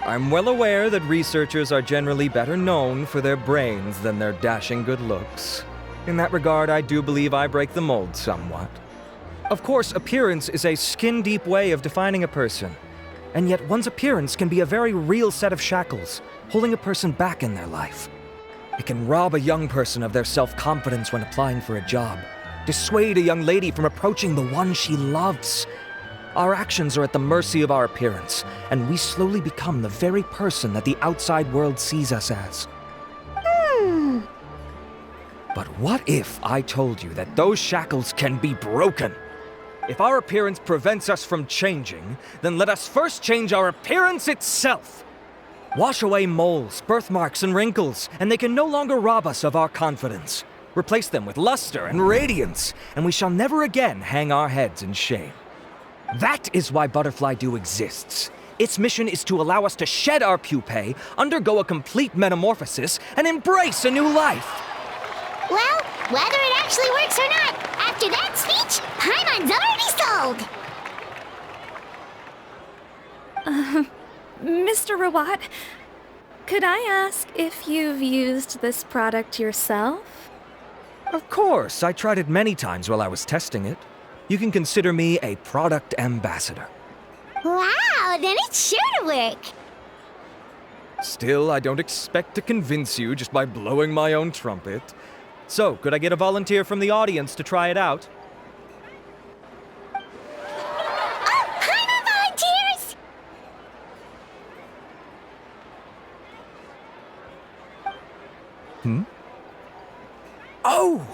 I'm well aware that researchers are generally better known for their brains than their dashing good looks. In that regard, I do believe I break the mold somewhat. Of course, appearance is a skin-deep way of defining a person. And yet one's appearance can be a very real set of shackles, holding a person back in their life. It can rob a young person of their self-confidence when applying for a job, dissuade a young lady from approaching the one she loves. Our actions are at the mercy of our appearance, and we slowly become the very person that the outside world sees us as. But what if I told you that those shackles can be broken? If our appearance prevents us from changing, then let us first change our appearance itself. Wash away moles, birthmarks, and wrinkles, and they can no longer rob us of our confidence. Replace them with luster and radiance, and we shall never again hang our heads in shame. That is why Butterfly Dew exists. Its mission is to allow us to shed our pupae, undergo a complete metamorphosis, and embrace a new life. Well, whether it actually works or not, after that speech, Paimon's already sold! Mr. Rawat, could I ask if you've used this product yourself? Of course, I tried it many times while I was testing it. You can consider me a product ambassador. Wow, then it's sure to work! Still, I don't expect to convince you just by blowing my own trumpet. So, could I get a volunteer from the audience to try it out? Oh, Paimon volunteers! Oh!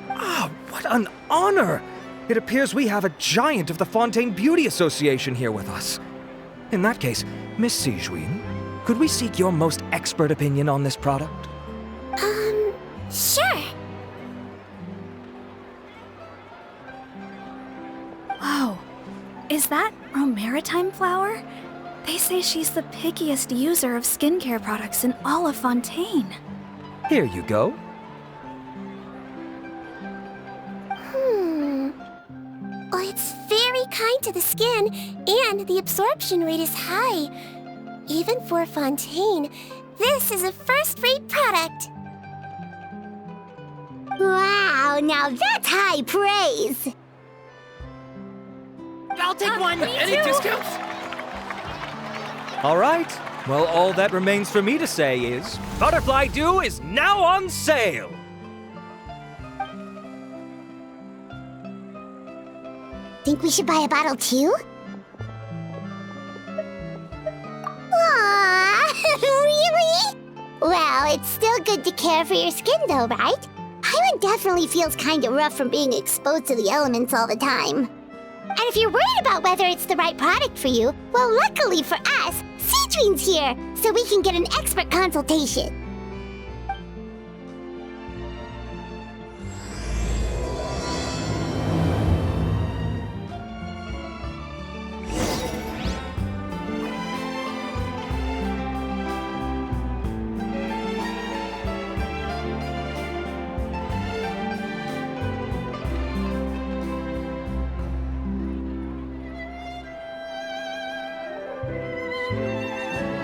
Ah, what an honor! It appears we have a giant of the Fontaine Beauty Association here with us. In that case, Miss Sijuin, could we seek your most expert opinion on this product? Sure. Whoa, is that Romaritime flower? They say she's the pickiest user of skincare products in all of Fontaine. Here you go. Well, it's very kind to the skin, and the absorption rate is high. Even for Fontaine, this is a first-rate product. Wow, now that's high praise! I'll take one. Any discounts? All right. Well, all that remains for me to say is, Butterfly Dew is now on sale! Think we should buy a bottle too? Aww, really? Well, it's still good to care for your skin though, right? Paimon definitely feels kinda rough from being exposed to the elements all the time. And if you're worried about whether it's the right product for you, well, luckily for us, Cedrine's here, so we can get an expert consultation.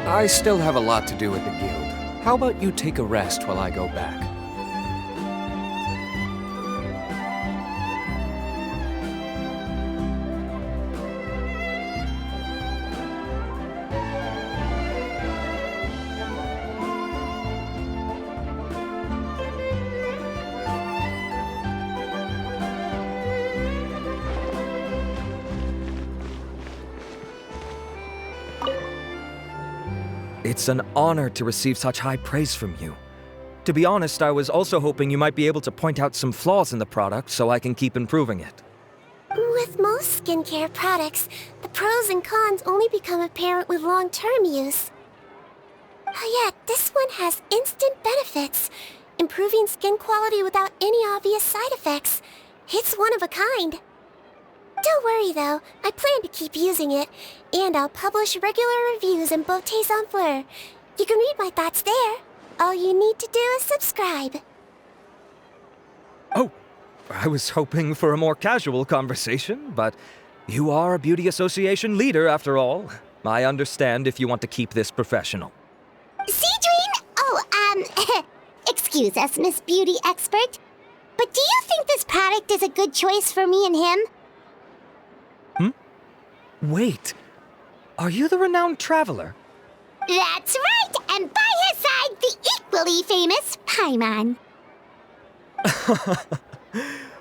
I still have a lot to do at the guild. How about you take a rest while I go back? It's an honor to receive such high praise from you. To be honest, I was also hoping you might be able to point out some flaws in the product so I can keep improving it. With most skincare products, the pros and cons only become apparent with long-term use. Yet, this one has instant benefits, improving skin quality without any obvious side effects. It's one of a kind. Don't worry though, I plan to keep using it, and I'll publish regular reviews in Beauté Sans Fleur. You can read my thoughts there. All you need to do is subscribe. Oh, I was hoping for a more casual conversation, but you are a beauty association leader after all. I understand if you want to keep this professional. Seedwing? Excuse us, Miss Beauty Expert. But do you think this product is a good choice for me and him? Wait, are you the renowned traveler? That's right, and by his side, the equally famous Paimon.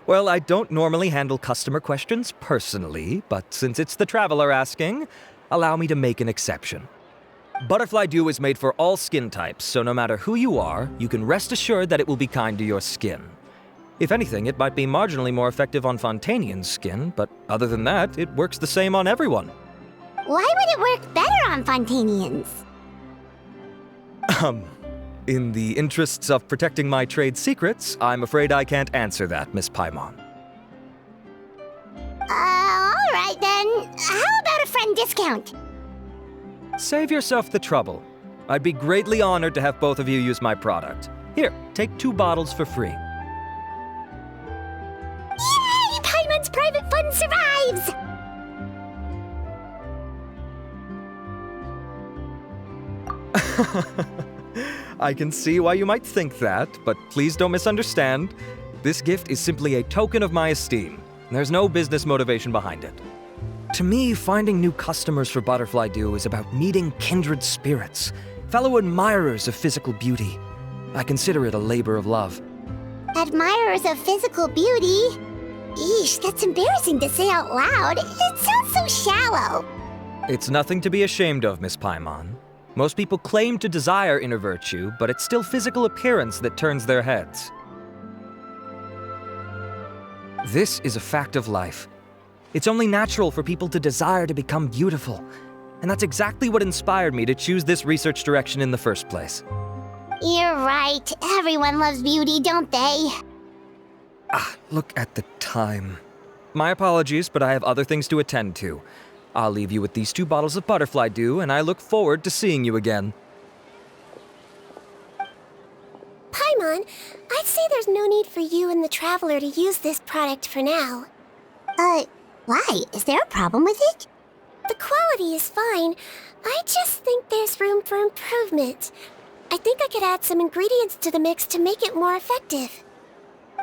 Well, I don't normally handle customer questions personally, but since it's the traveler asking, allow me to make an exception. Butterfly Dew is made for all skin types, so no matter who you are, you can rest assured that it will be kind to your skin. If anything, it might be marginally more effective on Fontanian's skin, but other than that, it works the same on everyone. Why would it work better on Fontanians? In the interests of protecting my trade secrets, I'm afraid I can't answer that, Miss Paimon. Alright then. How about a friend discount? Save yourself the trouble. I'd be greatly honored to have both of you use my product. Here, take 2 bottles for free. Yay! Paimon's private fund survives! I can see why you might think that, but please don't misunderstand. This gift is simply a token of my esteem. There's no business motivation behind it. To me, finding new customers for Butterfly Dew is about meeting kindred spirits, fellow admirers of physical beauty. I consider it a labor of love. Admirers of physical beauty? Eesh, that's embarrassing to say out loud. It sounds so shallow. It's nothing to be ashamed of, Miss Paimon. Most people claim to desire inner virtue, but it's still physical appearance that turns their heads. This is a fact of life. It's only natural for people to desire to become beautiful, and that's exactly what inspired me to choose this research direction in the first place. You're right. Everyone loves beauty, don't they? Look at the time. My apologies, but I have other things to attend to. I'll leave you with these 2 bottles of Butterfly Dew, and I look forward to seeing you again. Paimon, I'd say there's no need for you and the Traveler to use this product for now. Why? Is there a problem with it? The quality is fine. I just think there's room for improvement. I think I could add some ingredients to the mix to make it more effective.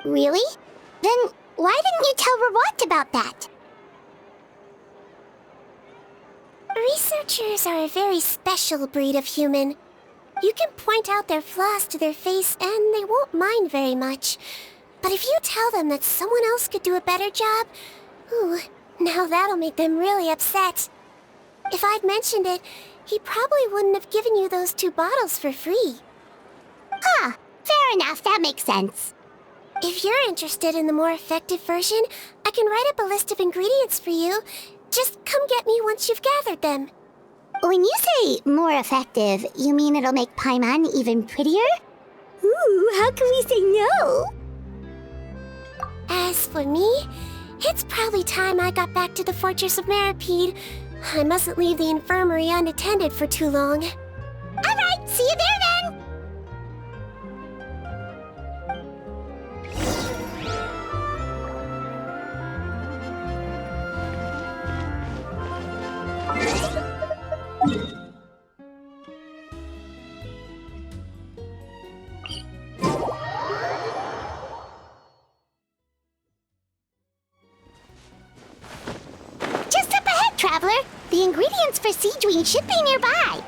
Really? Then why didn't you tell Rawat about that? Researchers are a very special breed of human. You can point out their flaws to their face and they won't mind very much. But if you tell them that someone else could do a better job, ooh, now that'll make them really upset. If I'd mentioned it, he probably wouldn't have given you those 2 bottles for free. Fair enough, that makes sense. If you're interested in the more effective version, I can write up a list of ingredients for you. Just come get me once you've gathered them. When you say more effective, you mean it'll make Paimon even prettier? Ooh, how can we say no? As for me, it's probably time I got back to the Fortress of Maripede. I mustn't leave the infirmary unattended for too long. Alright, see you there then! Just up ahead, Traveler. The ingredients for Seedwing should be nearby.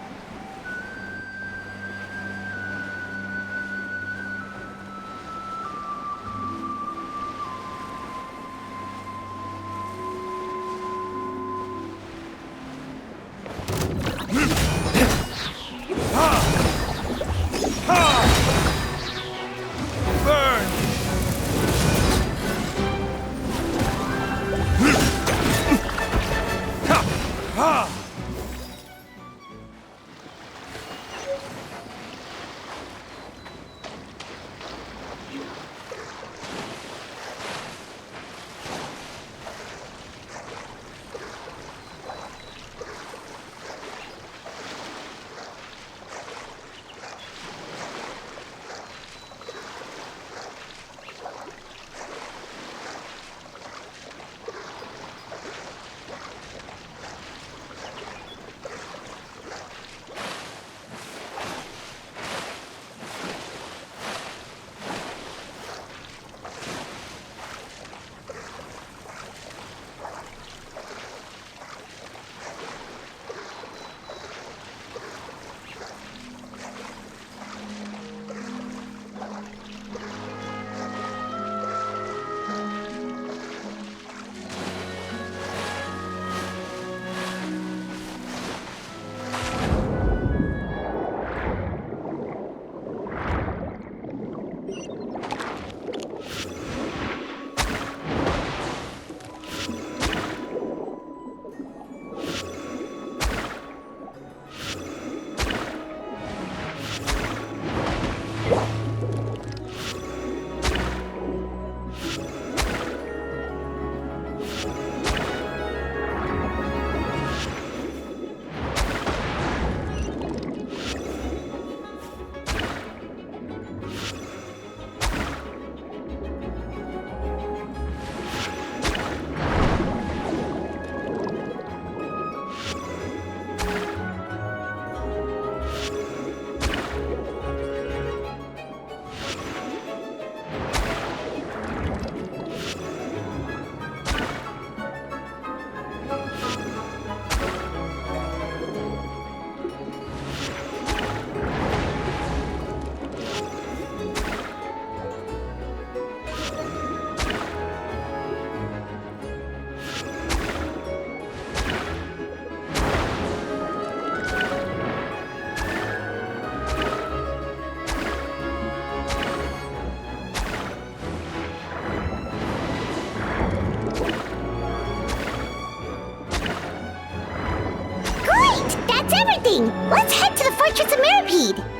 exciting! Let's head to the Fortress of Meripede!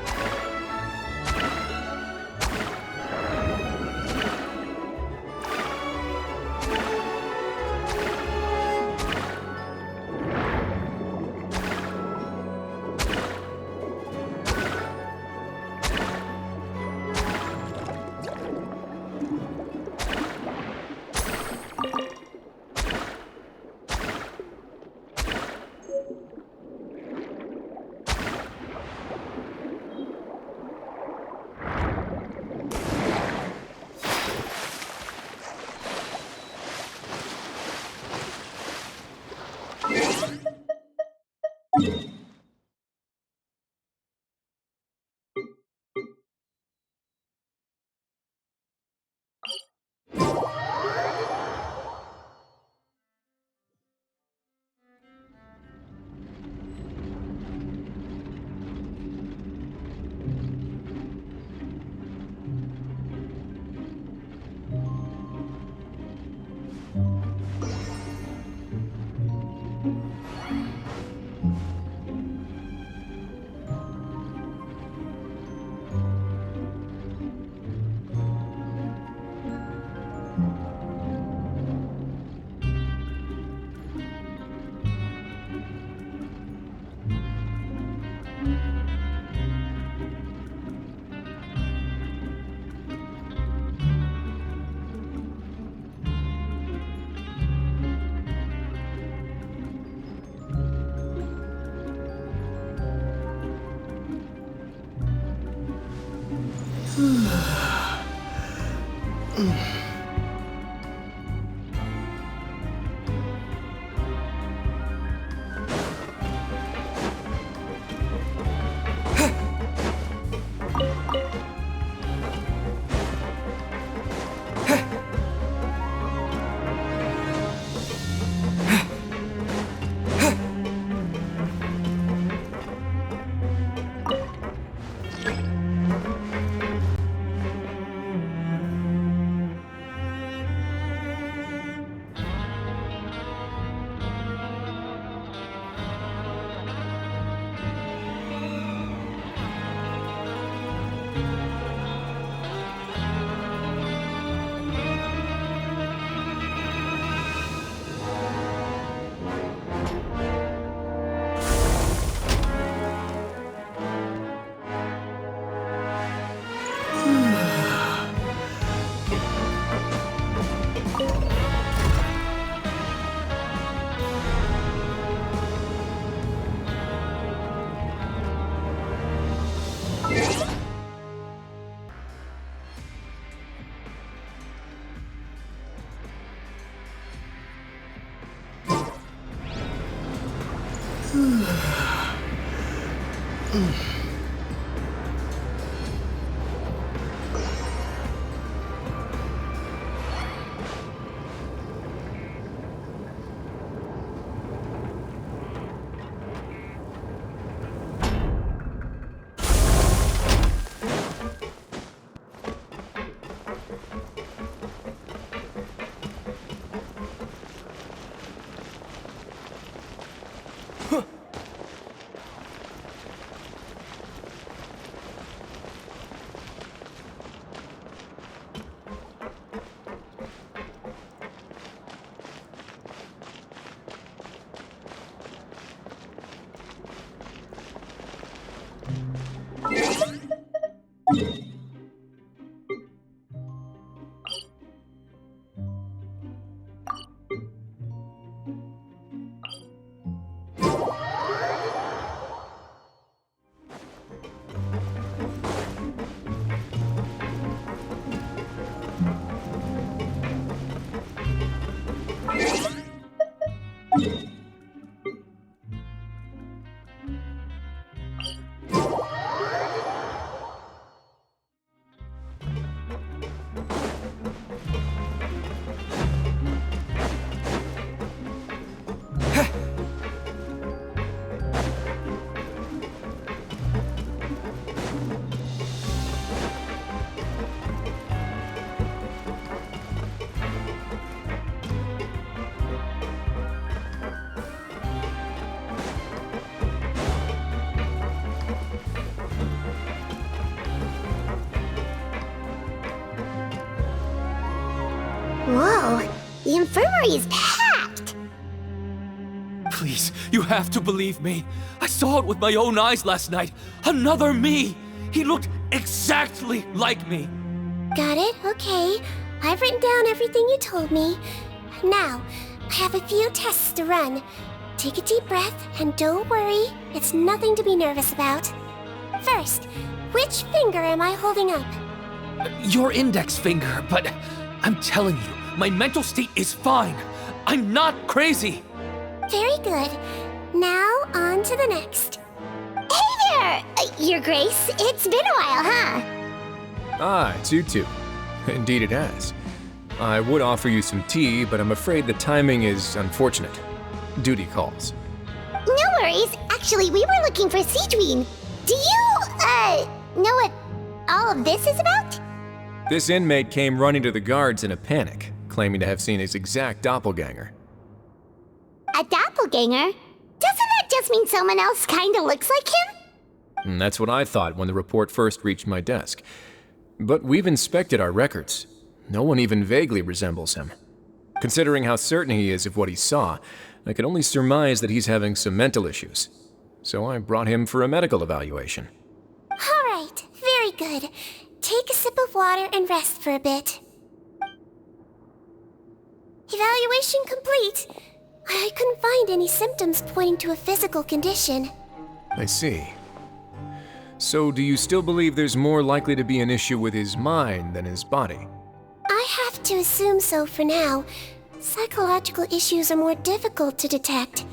memory is packed. Please, you have to believe me. I saw it with my own eyes last night. Another me. He looked exactly like me. Got it, okay. I've written down everything you told me. Now, I have a few tests to run. Take a deep breath, and don't worry, it's nothing to be nervous about. First, which finger am I holding up? Your index finger, but I'm telling you, my mental state is fine. I'm not crazy. Very good. Now, on to the next. Hey there, Your Grace. It's been a while, huh? Ah, it's you two. Indeed it has. I would offer you some tea, but I'm afraid the timing is unfortunate. Duty calls. No worries. Actually, we were looking for Sidween. Do you, know what all of this is about? This inmate came running to the guards in a panic, claiming to have seen his exact doppelganger. A doppelganger? Doesn't that just mean someone else kinda looks like him? And that's what I thought when the report first reached my desk. But we've inspected our records. No one even vaguely resembles him. Considering how certain he is of what he saw, I can only surmise that he's having some mental issues. So I brought him for a medical evaluation. Alright, very good. Take a sip of water and rest for a bit. Evaluation complete. I couldn't find any symptoms pointing to a physical condition. I see. So do you still believe there's more likely to be an issue with his mind than his body? I have to assume so for now. Psychological issues are more difficult to detect.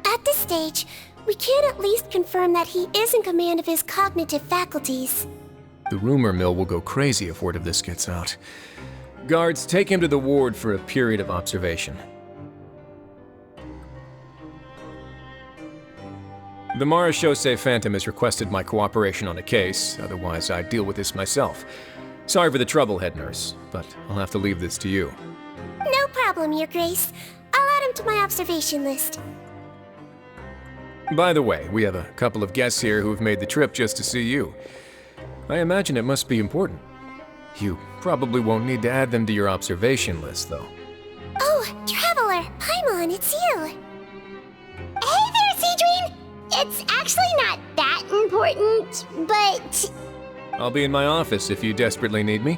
At this stage, we can at least confirm that he is in command of his cognitive faculties. The rumor mill will go crazy if word of this gets out. Guards, take him to the ward for a period of observation. The Marechaussee Phantom has requested my cooperation on a case, otherwise I'd deal with this myself. Sorry for the trouble, head nurse, but I'll have to leave this to you. No problem, Your Grace. I'll add him to my observation list. By the way, we have a couple of guests here who have made the trip just to see you. I imagine it must be important. You probably won't need to add them to your observation list, though. Oh, Traveler! Paimon, it's you! Hey there, Sidween! It's actually not that important, but... I'll be in my office if you desperately need me.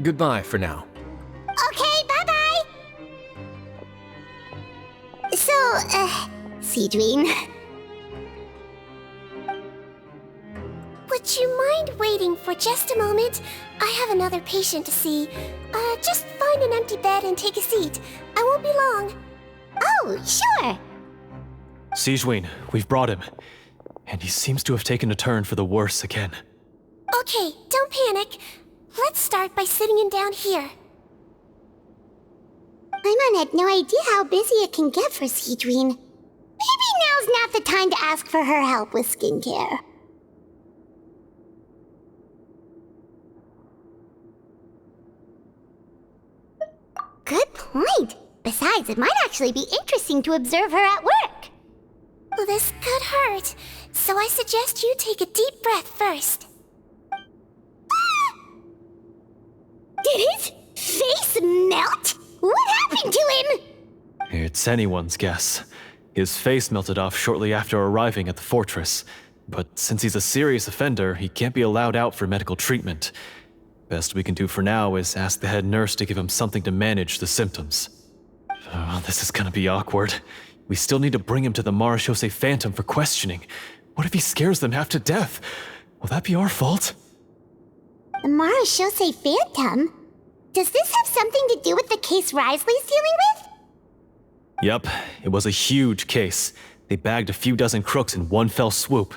Goodbye for now. Okay, bye-bye! So, Sidween... Would you mind waiting for just a moment? I have another patient to see. Just find an empty bed and take a seat. I won't be long. Oh, sure! Sidween, we've brought him. And he seems to have taken a turn for the worse again. Okay, don't panic. Let's start by sitting him down here. Paimon had no idea how busy it can get for Sidween. Maybe now's not the time to ask for her help with skincare. Good point. Besides, it might actually be interesting to observe her at work. Well, this could hurt, so I suggest you take a deep breath first. Did his face melt? What happened to him? It's anyone's guess. His face melted off shortly after arriving at the fortress. But since he's a serious offender, he can't be allowed out for medical treatment. Best we can do for now is ask the head nurse to give him something to manage the symptoms. Oh, this is gonna be awkward. We still need to bring him to the Marechaussee Phantom for questioning. What if he scares them half to death? Will that be our fault? The Marechaussee Phantom? Does this have something to do with the case Risley's dealing with? Yup, it was a huge case. They bagged a few dozen crooks in one fell swoop.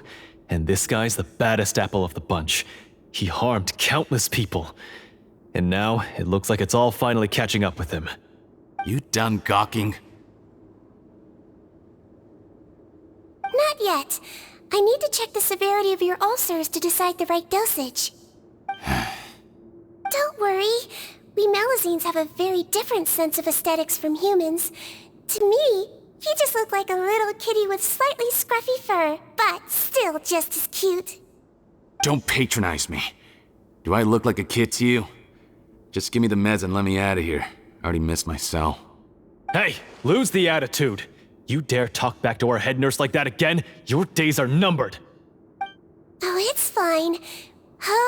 And this guy's the baddest apple of the bunch. He harmed countless people. And now, it looks like it's all finally catching up with him. You done gawking? Not yet. I need to check the severity of your ulcers to decide the right dosage. Don't worry. We Melazines have a very different sense of aesthetics from humans. To me, he just looked like a little kitty with slightly scruffy fur, but still just as cute. Don't patronize me. Do I look like a kid to you? Just give me the meds and let me out of here. I already missed my cell. Hey, lose the attitude. You dare talk back to our head nurse like that again, your days are numbered. Oh, it's fine.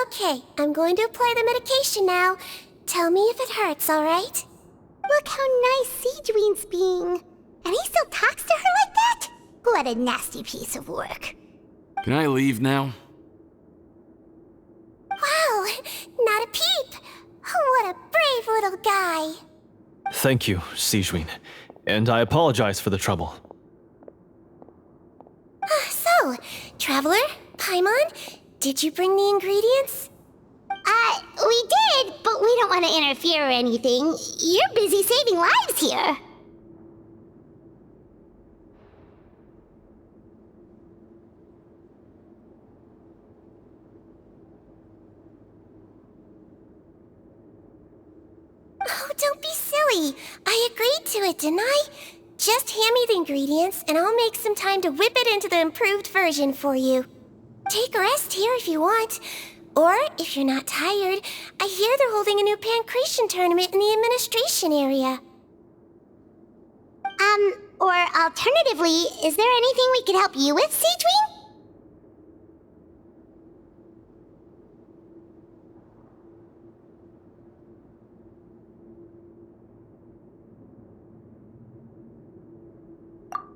Okay, I'm going to apply the medication now. Tell me if it hurts, alright? Look how nice Seedween's being. And he still talks to her like that? What a nasty piece of work. Can I leave now? Wow, not a peep. What a brave little guy. Thank you, Seedween. And I apologize for the trouble. So, Traveler, Paimon, did you bring the ingredients? We did, but we don't want to interfere or anything. You're busy saving lives here. Oh, don't be silly. I agreed to it, didn't I? Just hand me the ingredients, and I'll make some time to whip it into the improved version for you. Take a rest here if you want. Or, if you're not tired, I hear they're holding a new pancreation tournament in the administration area. Or alternatively, is there anything we could help you with, Seedween?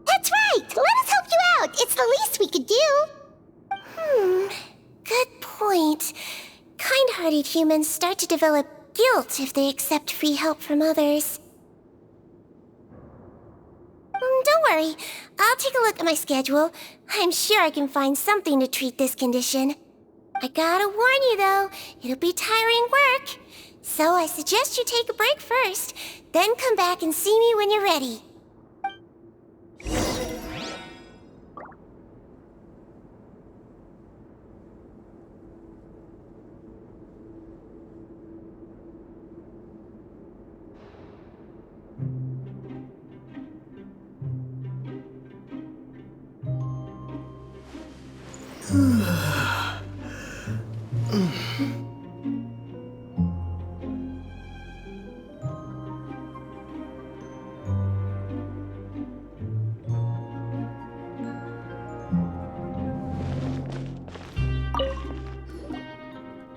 That's right! Let us help you out! It's the least we could do! Good point. Kind-hearted humans start to develop guilt if they accept free help from others. Don't worry. I'll take a look at my schedule. I'm sure I can find something to treat this condition. I gotta warn you, though, it'll be tiring work. So I suggest you take a break first, then come back and see me when you're ready.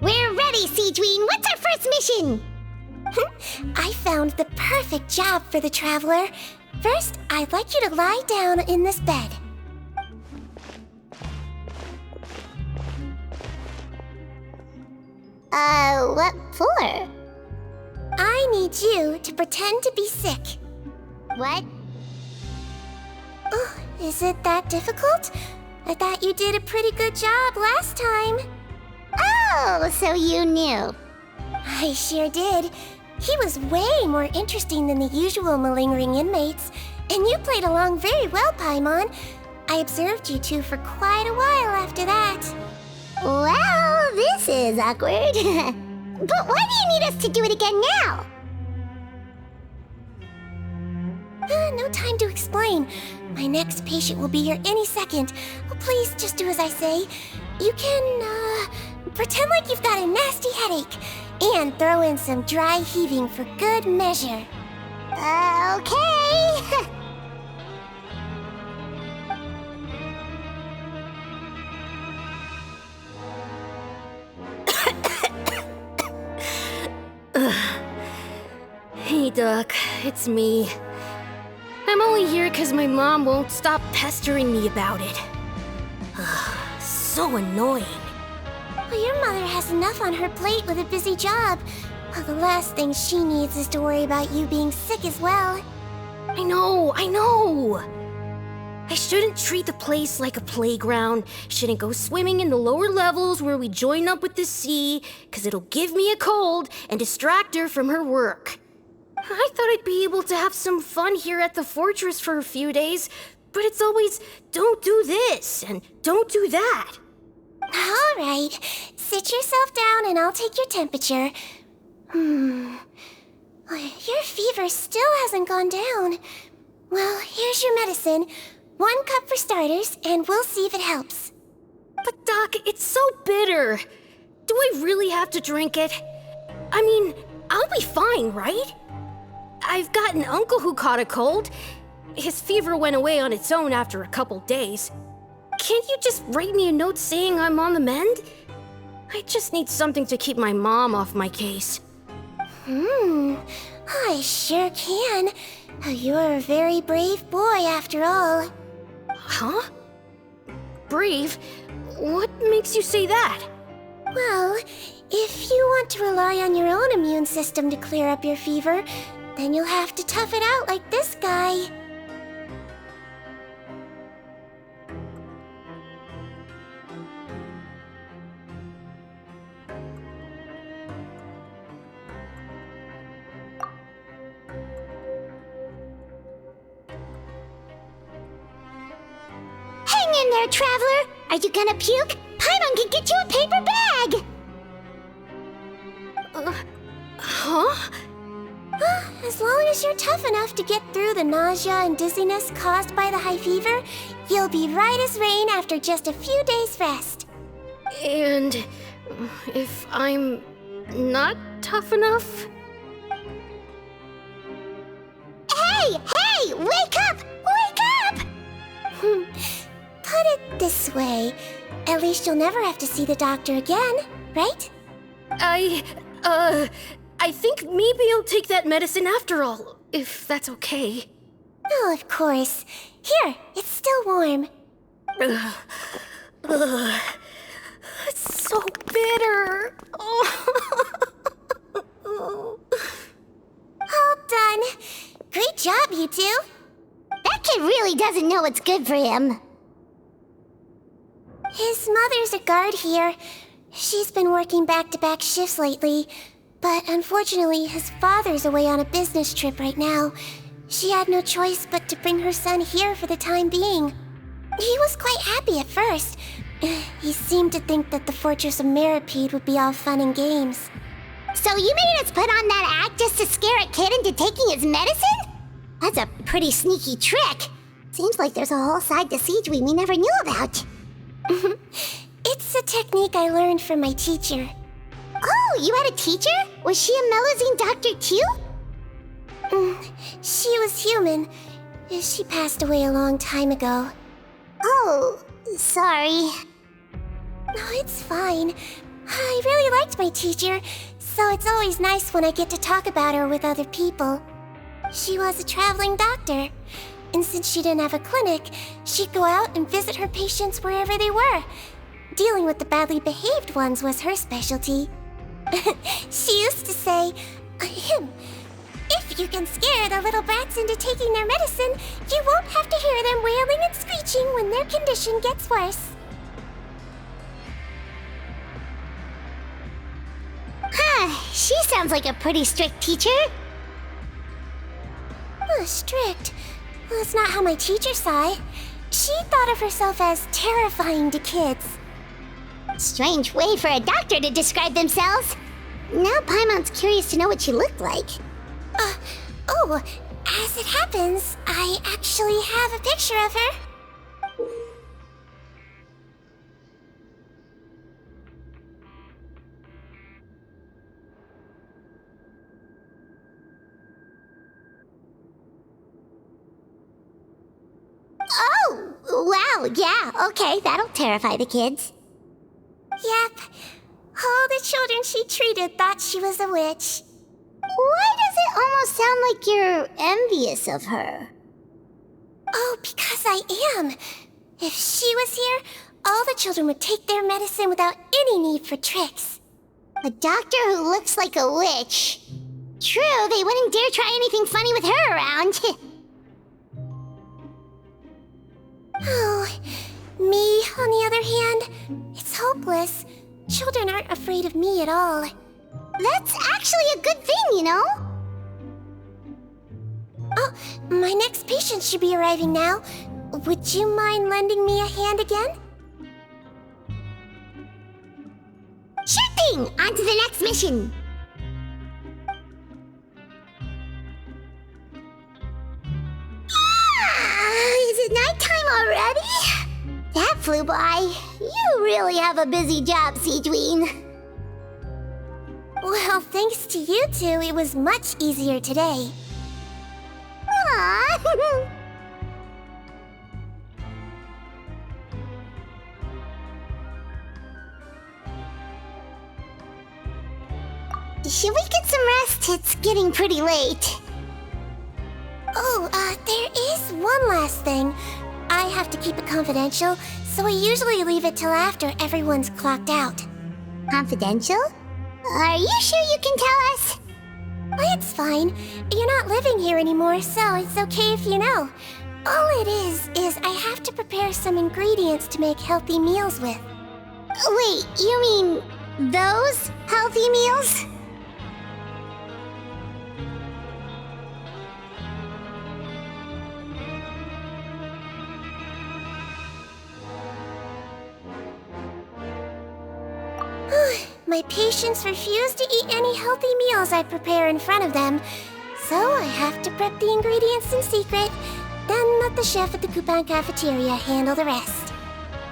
We're ready, Seedween! What's our first mission? I found the perfect job for the Traveler. First, I'd like you to lie down in this bed. What for? I need you to pretend to be sick. What? Oh, is it that difficult? I thought you did a pretty good job last time. Oh, so you knew. I sure did. He was way more interesting than the usual malingering inmates, and you played along very well, Paimon. I observed you two for quite a while after that. Well, this is awkward. But why do you need us to do it again now? No time to explain. My next patient will be here any second. Oh, please, just do as I say. You can, pretend like you've got a nasty headache, and throw in some dry heaving for good measure. Okay. Hey, Doc, it's me. I'm only here because my mom won't stop pestering me about it. So annoying. Well, your mother has enough on her plate with a busy job. Well, the last thing she needs is to worry about you being sick as well. I know. I shouldn't treat the place like a playground. Shouldn't go swimming in the lower levels where we join up with the sea, because it'll give me a cold and distract her from her work. I thought I'd be able to have some fun here at the fortress for a few days, but it's always, don't do this and don't do that. All right, sit yourself down and I'll take your temperature. Your fever still hasn't gone down. Well, here's your medicine. 1 cup for starters, and we'll see if it helps. But Doc, it's so bitter. Do I really have to drink it? I mean, I'll be fine, right? I've got an uncle who caught a cold. His fever went away on its own after a couple days. Can't you just write me a note saying I'm on the mend? I just need something to keep my mom off my case. I sure can. You're a very brave boy after all. Huh? Brave? What makes you say that? Well, if you want to rely on your own immune system to clear up your fever, then you'll have to tough it out like this guy. Hang in there, traveler! Are you gonna puke? Paimon can get you a paper bag! Huh? As long as you're tough enough to get through the nausea and dizziness caused by the high fever, you'll be right as rain after just a few days' rest. And if I'm not tough enough? Hey! Hey! Wake up! Wake up! Put it this way, at least you'll never have to see the doctor again, right? I think maybe I'll take that medicine after all, if that's okay. Oh, of course. Here, it's still warm. It's so bitter. All done. Great job, you two. That kid really doesn't know what's good for him. His mother's a guard here. She's been working back-to-back shifts lately, but unfortunately, his father's away on a business trip right now. She had no choice but to bring her son here for the time being. He was quite happy at first. He seemed to think that the Fortress of Meropide would be all fun and games. So you made us put on that act just to scare a kid into taking his medicine? That's a pretty sneaky trick. Seems like there's a whole side to Siegeween we never knew about. It's a technique I learned from my teacher. Oh, you had a teacher? Was she a Mellowsine doctor too? She was human. She passed away a long time ago. Oh, sorry. No, it's fine. I really liked my teacher, so it's always nice when I get to talk about her with other people. She was a traveling doctor, and since she didn't have a clinic, she'd go out and visit her patients wherever they were. Dealing with the badly behaved ones was her specialty. She used to say, if you can scare the little brats into taking their medicine, you won't have to hear them wailing and screeching when their condition gets worse. She sounds like a pretty strict teacher. Strict? Well, that's not how my teacher saw it. She thought of herself as terrifying to kids. Strange way for a doctor to describe themselves. Now Paimon's curious to know what she looked like. As it happens, I actually have a picture of her. Oh, wow, yeah, okay, that'll terrify the kids. Yep. All the children she treated thought she was a witch. Why does it almost sound like you're envious of her? Oh, because I am. If she was here, all the children would take their medicine without any need for tricks. A doctor who looks like a witch. True, they wouldn't dare try anything funny with her around. Oh, me, on the other hand, it's hopeless. Children aren't afraid of me at all. That's actually a good thing, you know? Oh, my next patient should be arriving now. Would you mind lending me a hand again? Sure thing! On to the next mission! Is it nighttime already? That flew by. You really have a busy job, Siegeween. Well, thanks to you two, it was much easier today. Aww. Should we get some rest? It's getting pretty late. Oh, there is one last thing. I have to keep it confidential, so I usually leave it till after everyone's clocked out. Confidential? Are you sure you can tell us? It's fine. You're not living here anymore, so it's okay if you know. All it is I have to prepare some ingredients to make healthy meals with. Wait, you mean those healthy meals? My patients refuse to eat any healthy meals I prepare in front of them, so I have to prep the ingredients in secret, then let the chef at the coupon cafeteria handle the rest.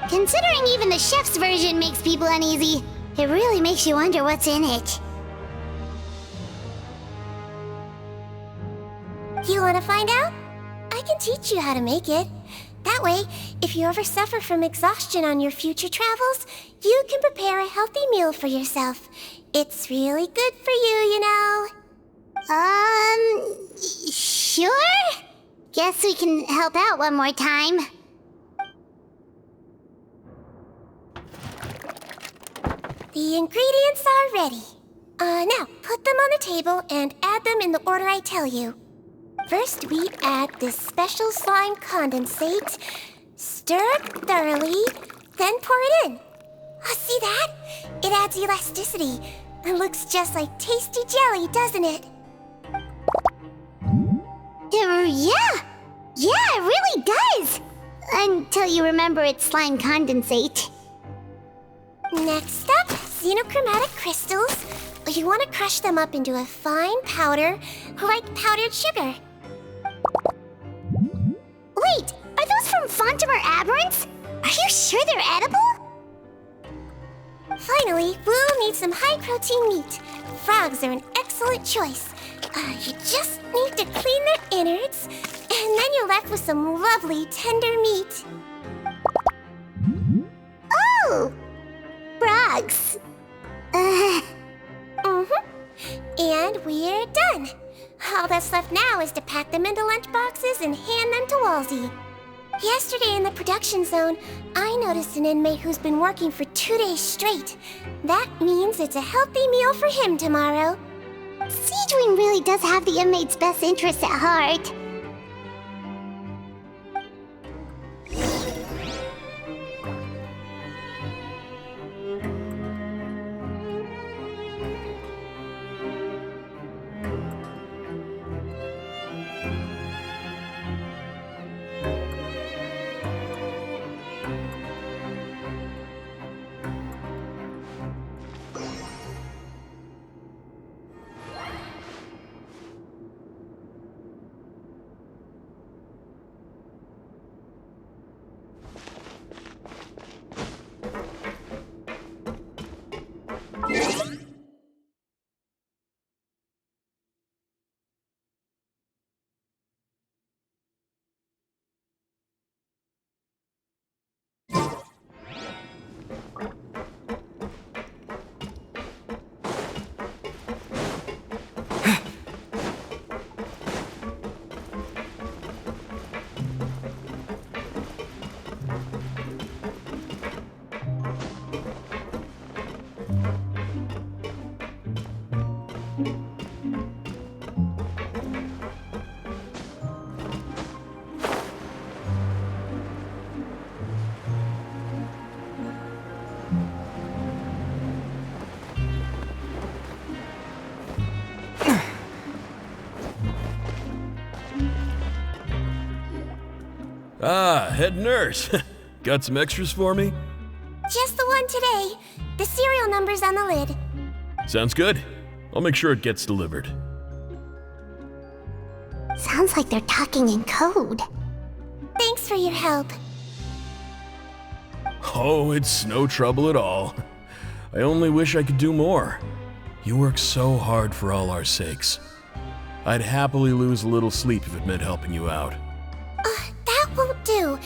Considering even the chef's version makes people uneasy, it really makes you wonder what's in it. You want to find out? I can teach you how to make it. That way, if you ever suffer from exhaustion on your future travels, you can prepare a healthy meal for yourself. It's really good for you, you know. Sure? Guess we can help out one more time. The ingredients are ready. Now, put them on the table and add them in the order I tell you. First, we add this special slime condensate, stir it thoroughly, then pour it in. See that? It adds elasticity and looks just like tasty jelly, doesn't it? Yeah, it really does! Until you remember it's slime condensate. Next up, xenochromatic crystals. You want to crush them up into a fine powder, like powdered sugar. Wait, are those from Fontimer Aberrants? Are you sure they're edible? Finally, we'll need some high-protein meat. Frogs are an excellent choice. You just need to clean their innards, and then you're left with some lovely, tender meat. Oh! Frogs. And we're done. All that's left now is to pack them into lunch boxes and hand them to Walsey. Yesterday in the production zone, I noticed an inmate who's been working for 2 days straight. That means it's a healthy meal for him tomorrow. Siegewing really does have the inmate's best interests at heart. Ah, head nurse. Got some extras for me? Just the one today. The serial number's on the lid. Sounds good. I'll make sure it gets delivered. Sounds like they're talking in code. Thanks for your help. Oh, it's no trouble at all. I only wish I could do more. You work so hard for all our sakes. I'd happily lose a little sleep if it meant helping you out. That won't do.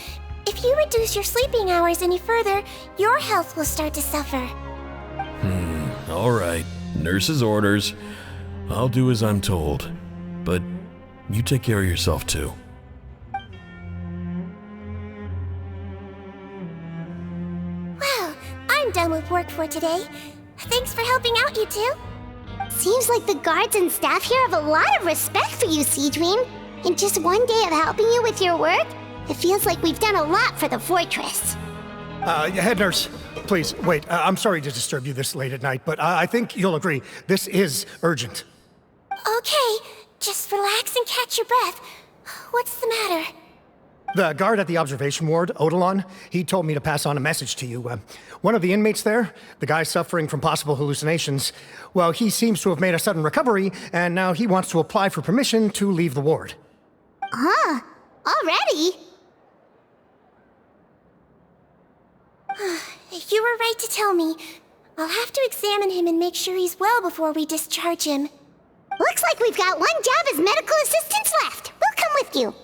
If you reduce your sleeping hours any further, your health will start to suffer. Alright, nurse's orders. I'll do as I'm told. But you take care of yourself too. Well, I'm done with work for today. Thanks for helping out, you two. Seems like the guards and staff here have a lot of respect for you, Seedream. In just one day of helping you with your work, it feels like we've done a lot for the fortress. Head nurse, please, wait. I'm sorry to disturb you this late at night, but I think you'll agree, this is urgent. Okay, just relax and catch your breath. What's the matter? The guard at the observation ward, Odilon, he told me to pass on a message to you. One of the inmates there, the guy suffering from possible hallucinations, well, he seems to have made a sudden recovery, and now he wants to apply for permission to leave the ward. Huh? Already? You were right to tell me. I'll have to examine him and make sure he's well before we discharge him. Looks like we've got one job as medical assistants left. We'll come with you.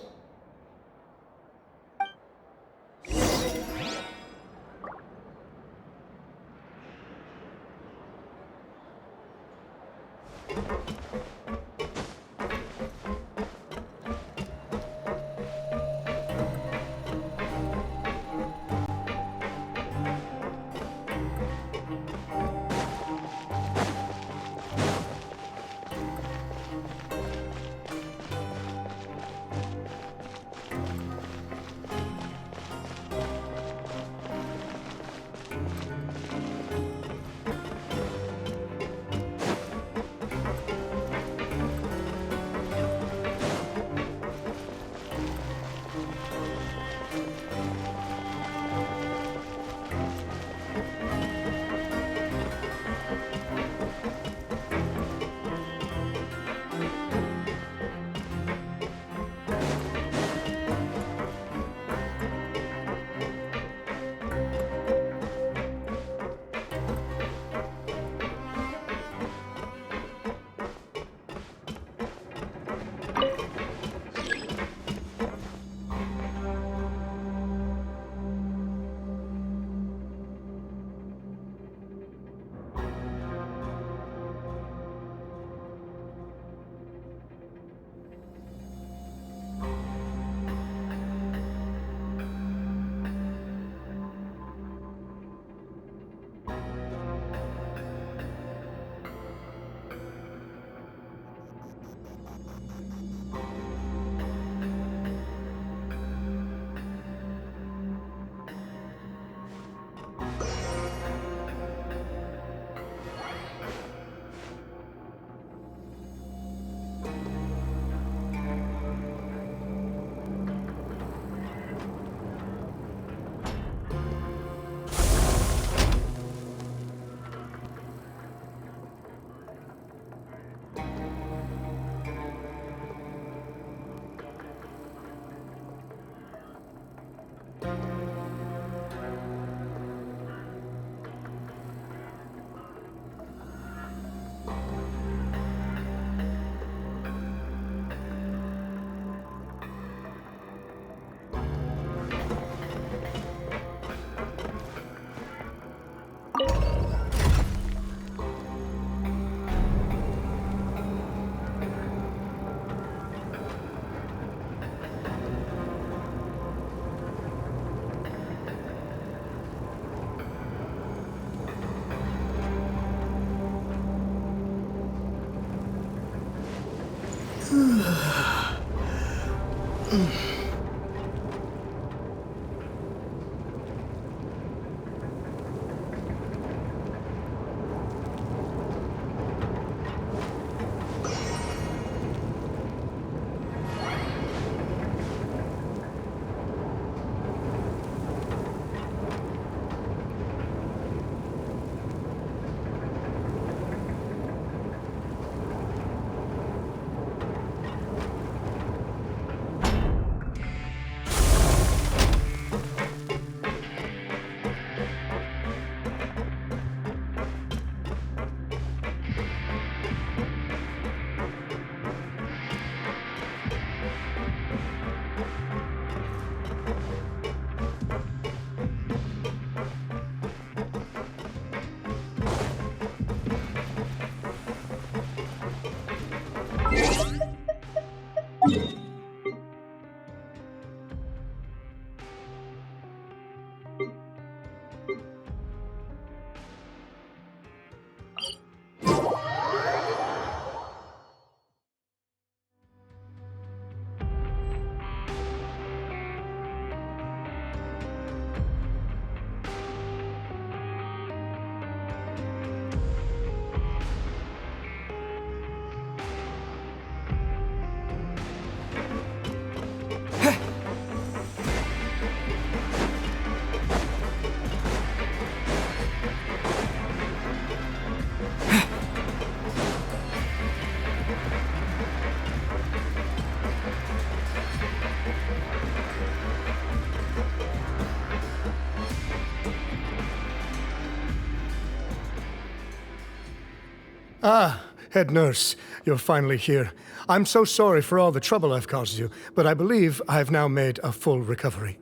Ah, head nurse, you're finally here. I'm so sorry for all the trouble I've caused you, but I believe I've now made a full recovery.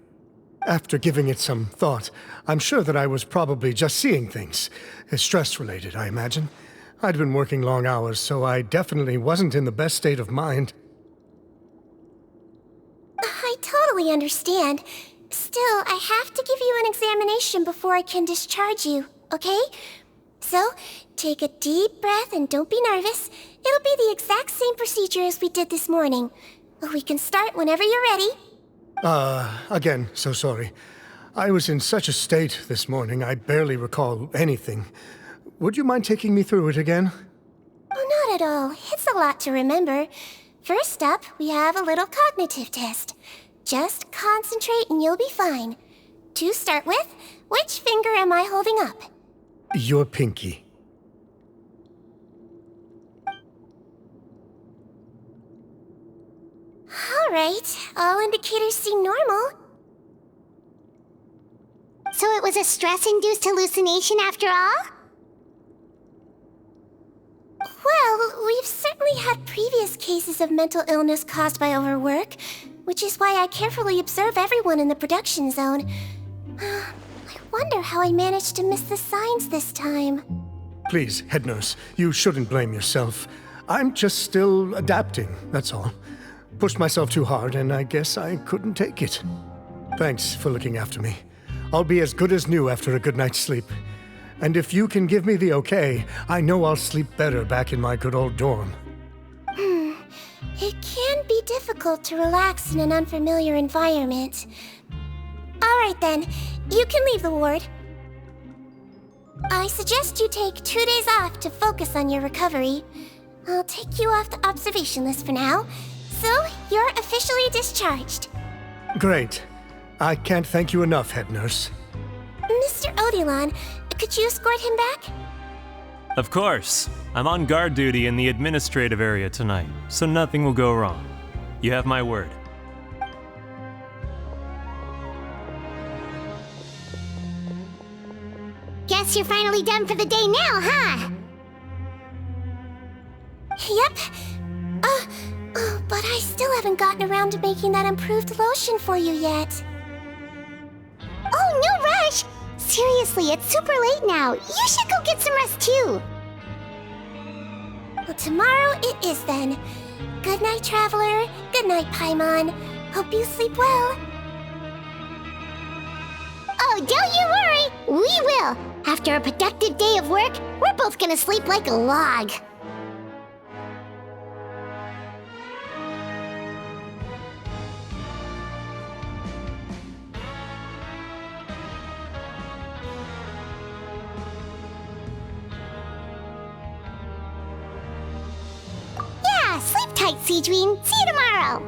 After giving it some thought, I'm sure that I was probably just seeing things. Stress-related, I imagine. I'd been working long hours, so I definitely wasn't in the best state of mind. I totally understand. Still, I have to give you an examination before I can discharge you, okay? So, take a deep breath and don't be nervous. It'll be the exact same procedure as we did this morning. We can start whenever you're ready. Again, so sorry. I was in such a state this morning, I barely recall anything. Would you mind taking me through it again? Oh, not at all. It's a lot to remember. First up, we have a little cognitive test. Just concentrate and you'll be fine. To start with, which finger am I holding up? Your pinky. Alright, all indicators seem normal. So it was a stress-induced hallucination after all? Well, we've certainly had previous cases of mental illness caused by overwork, which is why I carefully observe everyone in the production zone. I wonder how I managed to miss the signs this time. Please, head nurse, you shouldn't blame yourself. I'm just still adapting, that's all. Pushed myself too hard, and I guess I couldn't take it. Thanks for looking after me. I'll be as good as new after a good night's sleep. And if you can give me the okay, I know I'll sleep better back in my good old dorm. It can be difficult to relax in an unfamiliar environment. Alright then, you can leave the ward. I suggest you take 2 days off to focus on your recovery. I'll take you off the observation list for now, so you're officially discharged. Great. I can't thank you enough, head nurse. Mr. Odilon, could you escort him back? Of course. I'm on guard duty in the administrative area tonight, so nothing will go wrong. You have my word. Guess you're finally done for the day now, huh? Yep. But I still haven't gotten around to making that improved lotion for you yet. Oh, no rush! Seriously, it's super late now. You should go get some rest too. Well, tomorrow it is then. Good night, Traveler. Good night, Paimon. Hope you sleep well. Oh, don't you worry. We will. After a productive day of work, we're both gonna sleep like a log. Sleep tight, Seedween. See you tomorrow.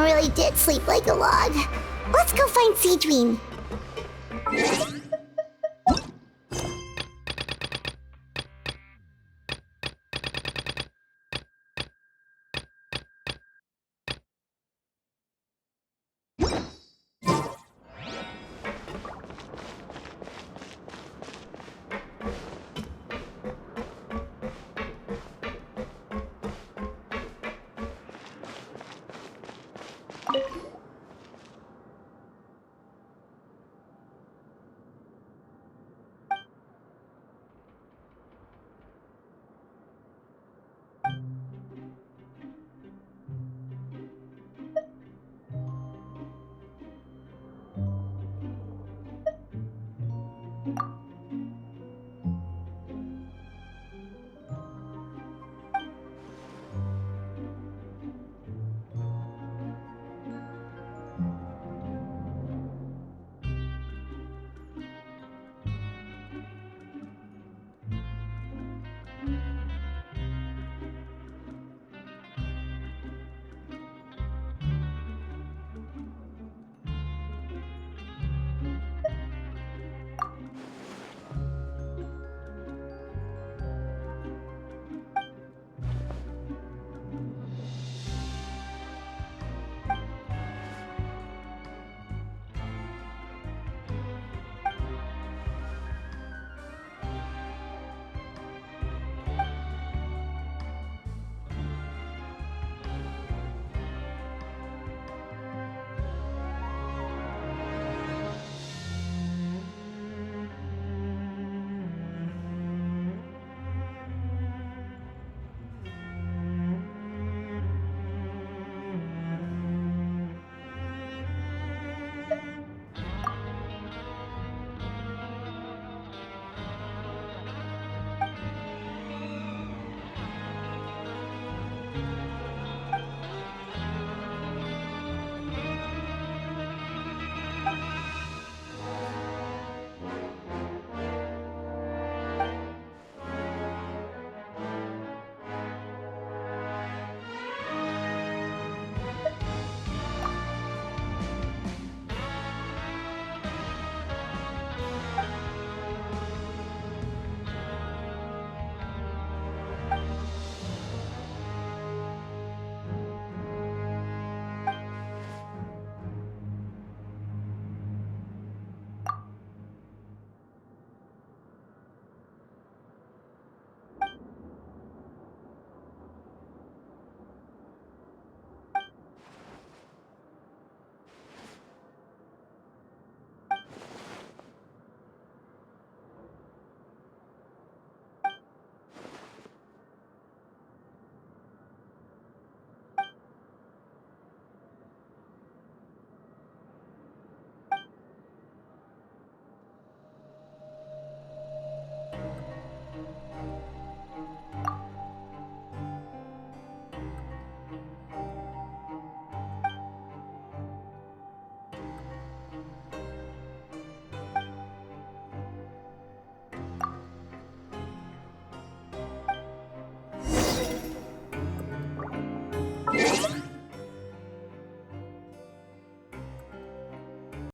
really did sleep like a log. Let's go find Seedween.